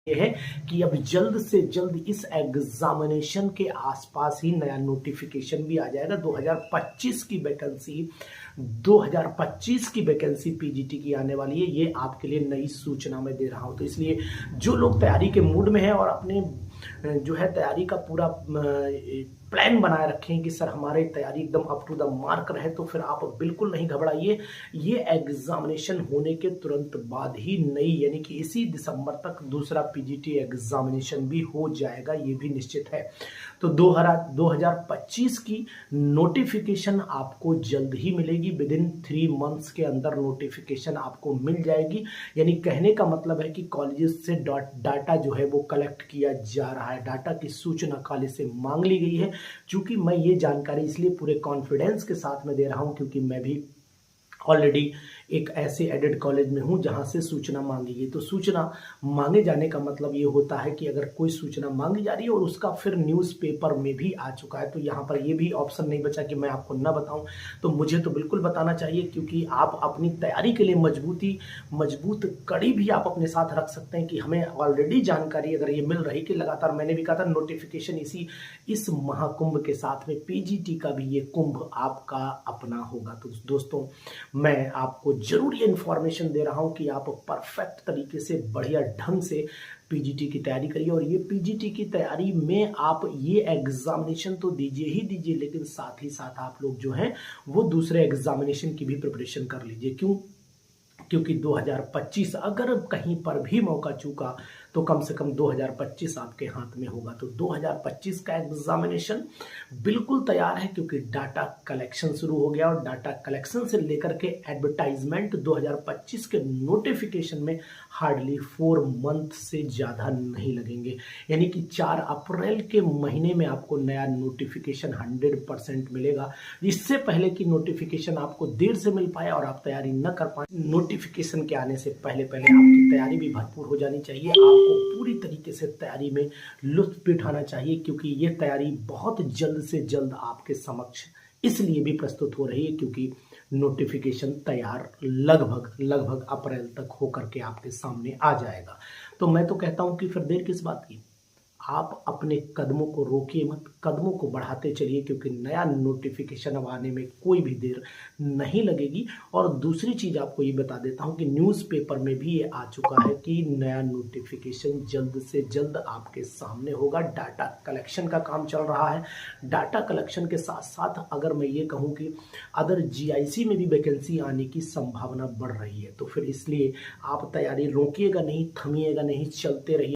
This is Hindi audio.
ये है कि अब जल्द से जल्द इस एग्जामिनेशन के आसपास ही नया नोटिफिकेशन भी आ जाएगा। 2025 की वैकेंसी पीजीटी की आने वाली है। ये आपके लिए नई सूचना मैं दे रहा हूं, तो इसलिए जो लोग तैयारी के मूड में हैं और अपने जो है तैयारी का पूरा प्लान बनाए रखे हैं कि सर हमारी तैयारी एकदम अप टू द मार्क रहे, तो फिर आप बिल्कुल नहीं घबराइए। ये एग्जामिनेशन होने के तुरंत बाद ही नई यानी कि इसी दिसंबर तक दूसरा पीजीटी एग्जामिनेशन भी हो जाएगा, ये भी निश्चित है। तो 2025 की नोटिफिकेशन आपको जल्द ही मिलेगी। विद इन 3 मंथ्स के अंदर नोटिफिकेशन आपको मिल जाएगी। यानी कहने का मतलब है कि कॉलेजेस से डाटा जो है वो कलेक्ट किया जा रहा है। डाटा की सूचना कॉलेज से मांग ली गई है। चूंकि मैं ये जानकारी इसलिए पूरे कॉन्फिडेंस के साथ में दे रहा हूं क्योंकि मैं भी ऑलरेडी एक ऐसे एडेड कॉलेज में हूं जहां से सूचना मांगी गई। तो सूचना मांगे जाने का मतलब ये होता है कि अगर कोई सूचना मांगी जा रही है और उसका फिर न्यूज़पेपर में भी आ चुका है, तो यहाँ पर ये भी ऑप्शन नहीं बचा कि मैं आपको ना बताऊं। तो मुझे तो बिल्कुल बताना चाहिए, क्योंकि आप अपनी तैयारी के लिए मजबूत कड़ी भी आप अपने साथ रख सकते हैं कि हमें ऑलरेडी जानकारी अगर ये मिल रही कि लगातार, मैंने भी कहा था नोटिफिकेशन इस महाकुंभ के साथ में पीजीटी का भी ये कुंभ आपका अपना होगा। तो दोस्तों, मैं आपको जरूर ये इंफॉर्मेशन दे रहा हूं कि आप परफेक्ट तरीके से बढ़िया ढंग से पीजीटी की तैयारी करिए। और ये पीजीटी की तैयारी में आप ये एग्जामिनेशन तो दीजिए ही दीजिए, लेकिन साथ ही साथ आप लोग जो हैं वो दूसरे एग्जामिनेशन की भी प्रिपरेशन कर लीजिए। क्योंकि 2025 अगर कहीं पर भी मौका चूका तो कम से कम 2025 आपके हाथ में होगा। तो 2025 का एग्जामिनेशन बिल्कुल तैयार है, क्योंकि डाटा कलेक्शन शुरू हो गया और डाटा कलेक्शन से लेकर के एडवर्टाइजमेंट 2025 के नोटिफिकेशन में हार्डली 4 मंथ से ज़्यादा नहीं लगेंगे। यानी कि 4 अप्रैल के महीने में आपको नया नोटिफिकेशन 100% मिलेगा। इससे पहले की नोटिफिकेशन आपको देर से मिल पाए और आप तैयारी न कर पाए, नोटिफिकेशन के आने से पहले आपकी तैयारी भी भरपूर हो जानी चाहिए। आपको पूरी तरीके से तैयारी में लुत्फ भी उठाना चाहिए, क्योंकि ये तैयारी बहुत जल्द से जल्द आपके समक्ष इसलिए भी प्रस्तुत हो रही है क्योंकि नोटिफिकेशन तैयार लगभग अप्रैल तक होकर के आपके सामने आ जाएगा। तो मैं तो कहता हूं कि फिर देर किस बात की, आप अपने कदमों को रोकिए मत, कदमों को बढ़ाते चलिए, क्योंकि नया नोटिफिकेशन अब आने में कोई भी देर नहीं लगेगी। और दूसरी चीज आपको ये बता देता हूं कि न्यूज़पेपर में भी ये आ चुका है कि नया नोटिफिकेशन जल्द से जल्द आपके सामने होगा। डाटा कलेक्शन का काम चल रहा है। डाटा कलेक्शन के साथ साथ अगर मैं ये कहूँ कि अदर जीआईसी में भी वैकेंसी आने की संभावना बढ़ रही है, तो फिर इसलिए आप तैयारी रोकिएगा नहीं, थमिएगा नहीं, चलते रहिए।